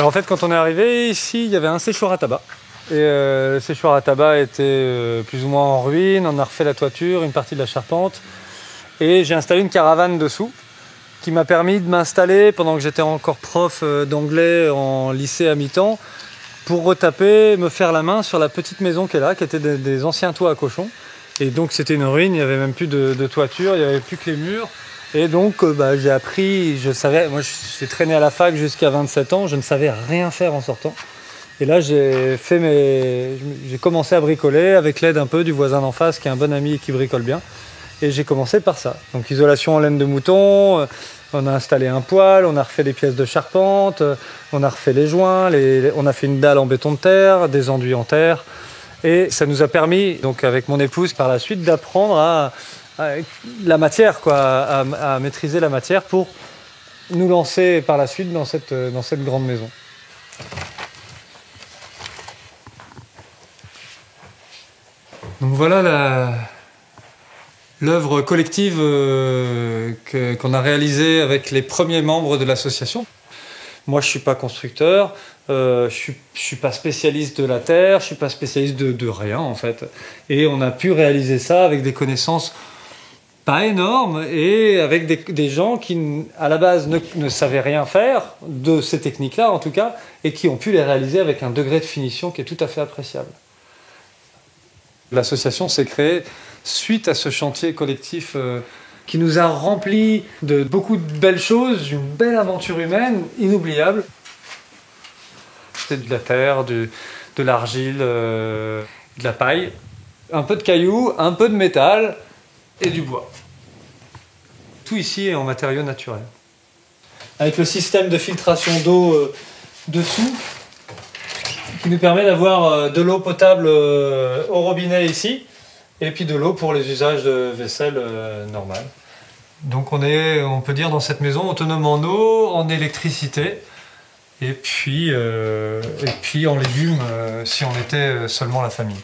Alors en fait, quand on est arrivé ici, il y avait un séchoir à tabac. Et le séchoir à tabac était plus ou moins en ruine. On a refait la toiture, une partie de la charpente. Et j'ai installé une caravane dessous qui m'a permis de m'installer pendant que j'étais encore prof d'anglais en lycée à mi-temps pour retaper, me faire la main sur la petite maison qui est là, qui était des anciens toits à cochons. Et donc c'était une ruine, il n'y avait même plus de toiture, il n'y avait plus que les murs. Et donc j'ai appris, je savais, moi j'ai traîné à la fac jusqu'à 27 ans, je ne savais rien faire en sortant. Et là j'ai commencé à bricoler avec l'aide un peu du voisin d'en face qui est un bon ami et qui bricole bien. Et j'ai commencé par ça. Donc isolation en laine de mouton, on a installé un poêle, on a refait des pièces de charpente, on a refait les joints, on a fait une dalle en béton de terre, des enduits en terre. Et ça nous a permis, donc avec mon épouse par la suite, d'apprendre à la matière, quoi, à maîtriser la matière pour nous lancer par la suite dans cette grande maison. Donc voilà l'œuvre collective qu'on a réalisée avec les premiers membres de l'association. Moi, je ne suis pas constructeur, je suis pas spécialiste de la terre, je ne suis pas spécialiste de rien en fait. Et on a pu réaliser ça avec des connaissances pas énormes et avec des gens qui, à la base, ne savaient rien faire de ces techniques-là en tout cas, et qui ont pu les réaliser avec un degré de finition qui est tout à fait appréciable. L'association s'est créée suite à ce chantier collectif qui nous a rempli de beaucoup de belles choses, une belle aventure humaine inoubliable. C'était de la terre, de l'argile, de la paille, un peu de cailloux, un peu de métal et du bois. Tout ici est en matériaux naturels. Avec le système de filtration d'eau dessous, qui nous permet d'avoir de l'eau potable au robinet ici, et puis de l'eau pour les usages de vaisselle normale. Donc on peut dire dans cette maison autonome en eau, en électricité, et puis en légumes si on était seulement la famille.